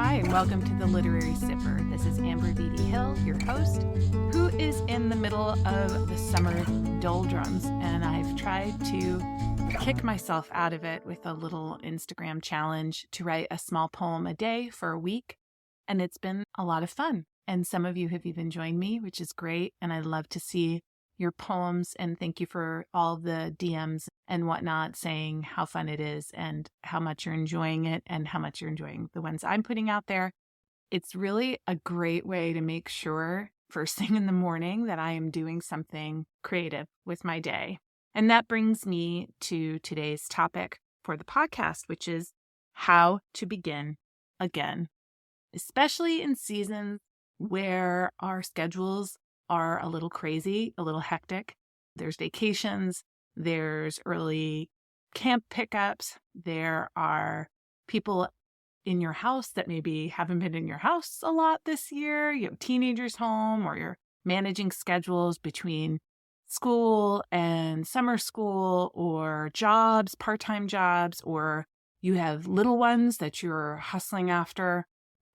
Hi, and welcome to the Literary Sipper. This is Amber Beatty Hill, your host, who is in the middle of the summer doldrums, and I've tried to kick myself out of it with a little Instagram challenge to write a small poem a day for a week, and it's been a lot of fun. And some of you have even joined me, which is great, and I love to see your poems, and thank you for all the DMs and whatnot saying how fun it is and how much you're enjoying it and how much you're enjoying the ones I'm putting out there. It's really a great way to make sure first thing in the morning that I am doing something creative with my day. And that brings me to today's topic for the podcast, which is how to begin again, especially in seasons where our schedules are a little crazy, a little hectic. There's vacations, there's early camp pickups, there are people in your house that maybe haven't been in your house a lot this year. You have teenagers home, or you're managing schedules between school and summer school, or jobs, part-time jobs, or you have little ones that you're hustling after.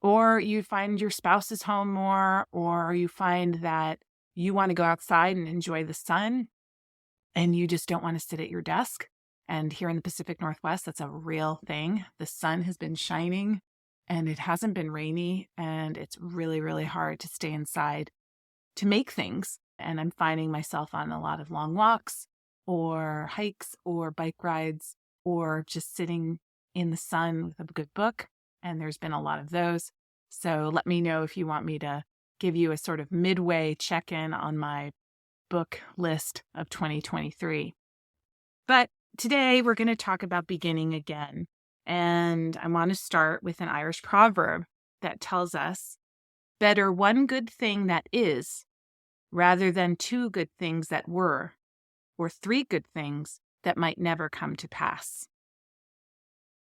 Or you find your spouse is home more, or you find that you want to go outside and enjoy the sun and you just don't want to sit at your desk. And here in the Pacific Northwest, that's a real thing. The sun has been shining and it hasn't been rainy, and it's really, really hard to stay inside to make things. And I'm finding myself on a lot of long walks or hikes or bike rides or just sitting in the sun with a good book. And there's been a lot of those. So let me know if you want me to give you a sort of midway check-in on my book list of 2023. But today we're going to talk about beginning again. And I want to start with an Irish proverb that tells us, better one good thing that is, rather than two good things that were, or three good things that might never come to pass.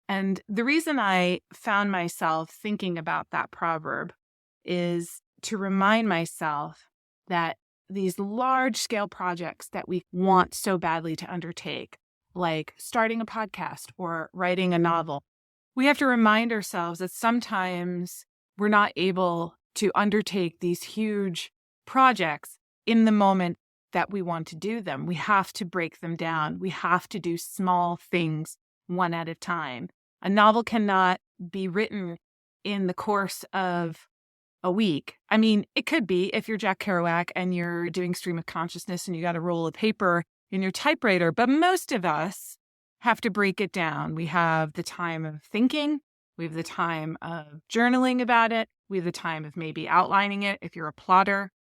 And the reason I found myself thinking about that proverb is to remind myself that these large-scale projects that we want so badly to undertake, like starting a podcast or writing a novel, we have to remind ourselves that sometimes we're not able to undertake these huge projects in the moment that we want to do them. We have to break them down. We have to do small things one at a time. A novel cannot be written in the course of a week. I mean, it could be if you're Jack Kerouac and you're doing stream of consciousness and you got a roll of paper in your typewriter, but most of us have to break it down. We have the time of thinking. We have the time of journaling about it. We have the time of maybe outlining it if you're a plotter.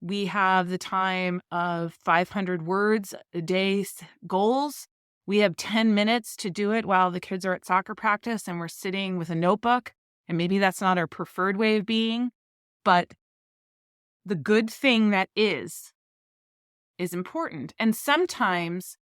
We have the time of 500 words a day goals. We have 10 minutes to do it while the kids are at soccer practice and we're sitting with a notebook. And maybe that's not our preferred way of being, but the good thing that is important. And sometimes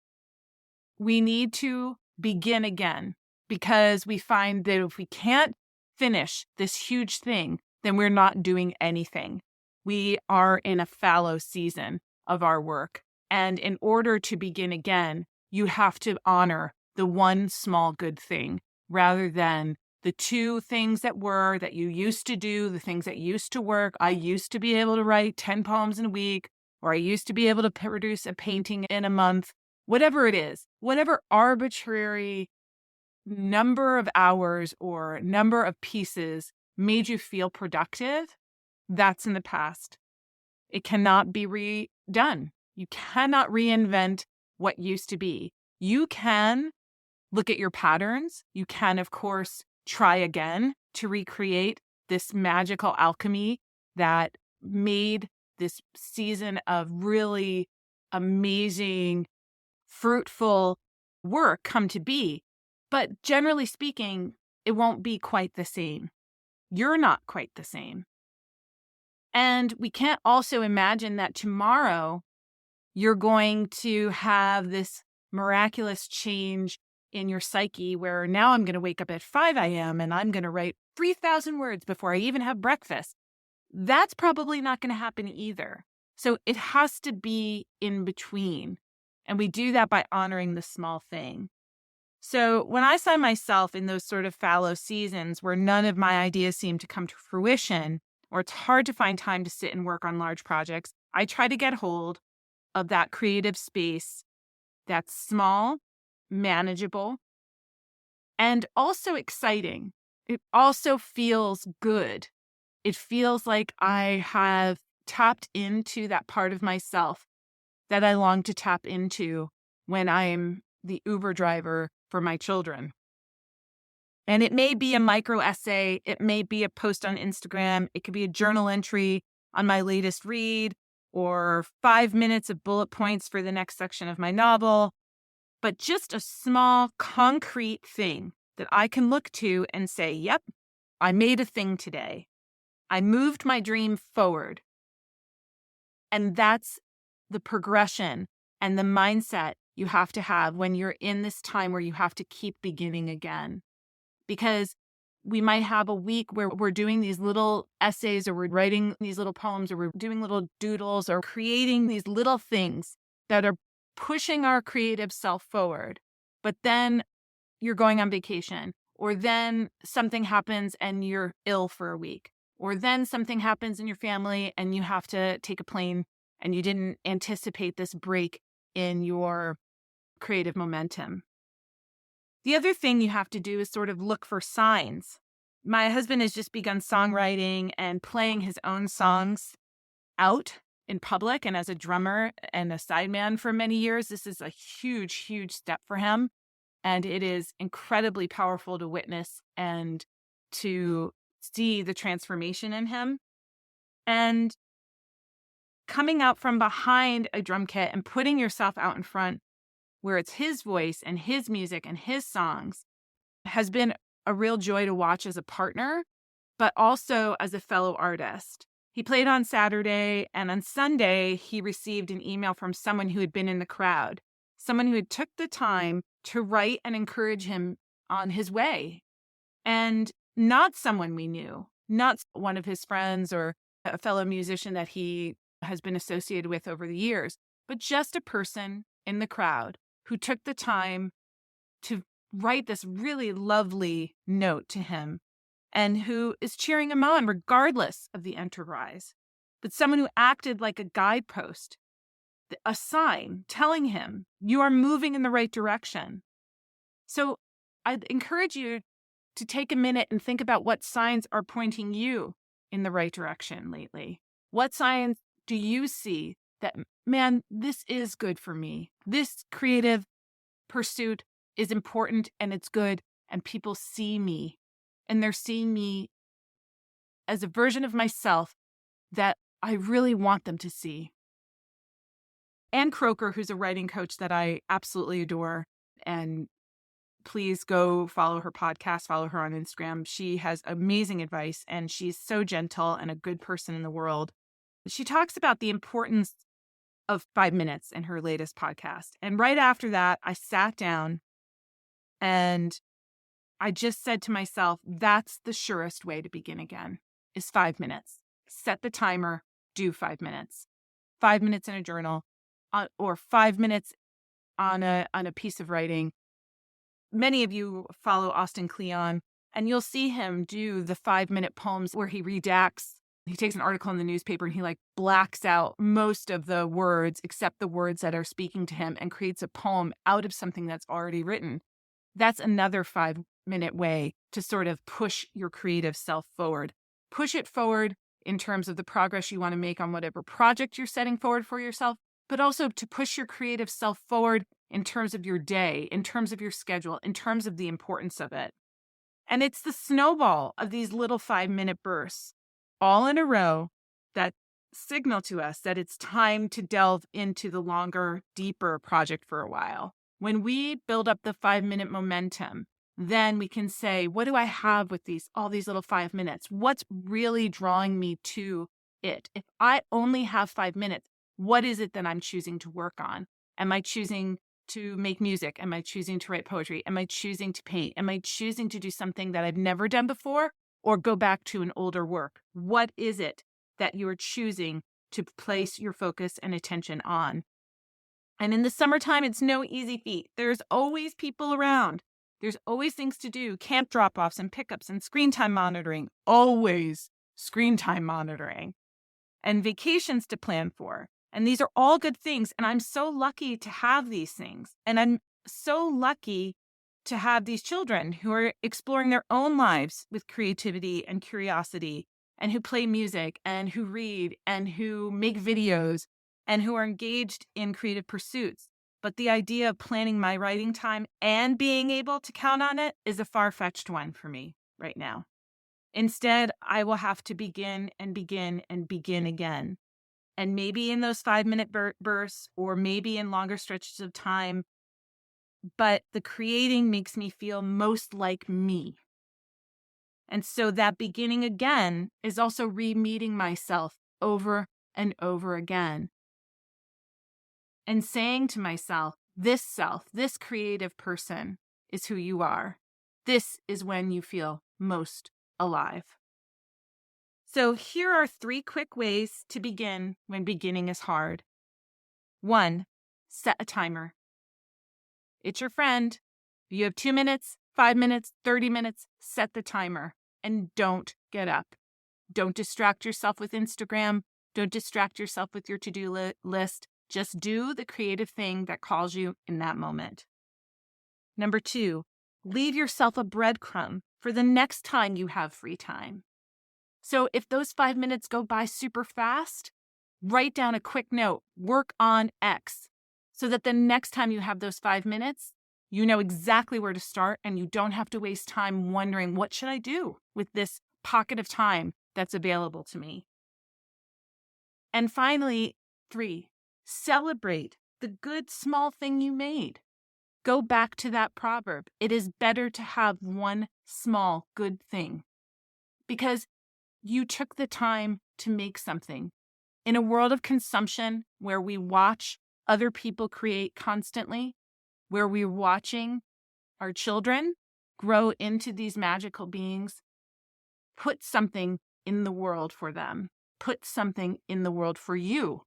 we need to begin again because we find that if we can't finish this huge thing, then we're not doing anything. We are in a fallow season of our work. And in order to begin again, you have to honor the one small good thing rather than the two things that you used to do, the things that used to work. I used to be able to write 10 poems in a week, or I used to be able to produce a painting in a month, whatever it is, whatever arbitrary number of hours or number of pieces made you feel productive, that's in the past. It cannot be redone. You cannot reinvent what used to be. You can look at your patterns. You can, of course, try again to recreate this magical alchemy that made this season of really amazing, fruitful work come to be. But generally speaking, it won't be quite the same. You're not quite the same. And we can't also imagine that tomorrow you're going to have this miraculous change in your psyche where now I'm going to wake up at 5 a.m. and I'm going to write 3,000 words before I even have breakfast. That's probably not going to happen either. So it has to be in between. And we do that by honoring the small thing. So when I find myself in those sort of fallow seasons where none of my ideas seem to come to fruition, or it's hard to find time to sit and work on large projects, I try to get hold of that creative space that's small, manageable, and also exciting. It also feels good. It feels like I have tapped into that part of myself that I long to tap into when I'm the Uber driver for my children. And it may be a micro essay, it may be a post on Instagram, it could be a journal entry on my latest read, or 5 minutes of bullet points for the next section of my novel, but just a small, concrete thing that I can look to and say, yep, I made a thing today. I moved my dream forward. And that's the progression and the mindset you have to have when you're in this time where you have to keep beginning again. Because we might have a week where we're doing these little essays, or we're writing these little poems, or we're doing little doodles, or creating these little things that are pushing our creative self forward. But then you're going on vacation, or then something happens and you're ill for a week, or then something happens in your family and you have to take a plane and you didn't anticipate this break in your creative momentum. The other thing you have to do is sort of look for signs. My husband has just begun songwriting and playing his own songs out in public, and as a drummer and a sideman for many years, this is a huge, huge step for him. And it is incredibly powerful to witness and to see the transformation in him. And coming out from behind a drum kit and putting yourself out in front where it's his voice and his music and his songs has been a real joy to watch as a partner, but also as a fellow artist. He played on Saturday, and on Sunday, he received an email from someone who had been in the crowd, someone who had took the time to write and encourage him on his way. And not someone we knew, not one of his friends or a fellow musician that he has been associated with over the years, but just a person in the crowd who took the time to write this really lovely note to him and who is cheering him on regardless of the enterprise. But someone who acted like a guidepost, a sign telling him you are moving in the right direction. So I'd encourage you to take a minute and think about what signs are pointing you in the right direction lately. What signs do you see that, man, this is good for me? This creative pursuit is important and it's good, and people see me, and they're seeing me as a version of myself that I really want them to see. Ann Croker, who's a writing coach that I absolutely adore, and please go follow her podcast, follow her on Instagram. She has amazing advice, and she's so gentle and a good person in the world. She talks about the importance of 5 minutes in her latest podcast. And right after that, I sat down and I just said to myself, that's the surest way to begin again, is 5 minutes. Set the timer, do 5 minutes. 5 minutes in a journal, or 5 minutes on a piece of writing. Many of you follow Austin Kleon, and you'll see him do the 5-minute poems where he redacts. He takes an article in the newspaper and he blacks out most of the words except the words that are speaking to him and creates a poem out of something that's already written. That's another 5-minute way to sort of push your creative self forward. Push it forward in terms of the progress you want to make on whatever project you're setting forward for yourself, but also to push your creative self forward in terms of your day, in terms of your schedule, in terms of the importance of it. And it's the snowball of these little 5-minute bursts, all in a row, that signal to us that it's time to delve into the longer, deeper project for a while. When we build up the 5-minute momentum, then we can say, what do I have with all these little 5 minutes? What's really drawing me to it? If I only have 5 minutes, what is it that I'm choosing to work on? Am I choosing to make music? Am I choosing to write poetry? Am I choosing to paint? Am I choosing to do something that I've never done before, or go back to an older work? What is it that you're choosing to place your focus and attention on? And in the summertime, it's no easy feat. There's always people around. There's always things to do, camp drop-offs and pickups and screen time monitoring, always screen time monitoring, and vacations to plan for. And these are all good things. And I'm so lucky to have these things. And I'm so lucky to have these children who are exploring their own lives with creativity and curiosity, and who play music and who read and who make videos and who are engaged in creative pursuits. But the idea of planning my writing time and being able to count on it is a far-fetched one for me right now. Instead, I will have to begin and begin and begin again. And maybe in those 5-minute bursts, or maybe in longer stretches of time, but the creating makes me feel most like me. And so that beginning again is also re-meeting myself over and over again. And saying to myself, this creative person is who you are. This is when you feel most alive. So here are 3 quick ways to begin when beginning is hard. 1, set a timer. It's your friend. If you have 2 minutes, 5 minutes, 30 minutes, set the timer and don't get up. Don't distract yourself with Instagram. Don't distract yourself with your to-do list. Just do the creative thing that calls you in that moment. Number 2, leave yourself a breadcrumb for the next time you have free time. So if those 5 minutes go by super fast, write down a quick note, work on X, so that the next time you have those 5 minutes, you know exactly where to start and you don't have to waste time wondering, what should I do with this pocket of time that's available to me? And finally, 3, celebrate the good small thing you made. Go back to that proverb. It is better to have one small good thing because you took the time to make something. In a world of consumption where we watch other people create constantly, where we're watching our children grow into these magical beings, put something in the world for them. Put something in the world for you.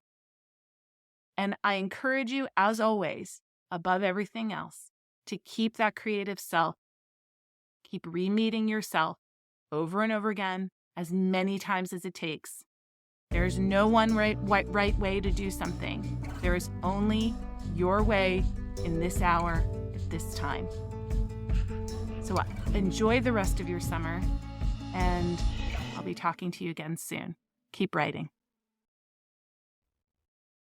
And I encourage you, as always, above everything else, to keep that creative self. Keep re-meeting yourself over and over again, as many times as it takes. There's no one right way to do something. There is only your way in this hour, at this time. So enjoy the rest of your summer, and I'll be talking to you again soon. Keep writing.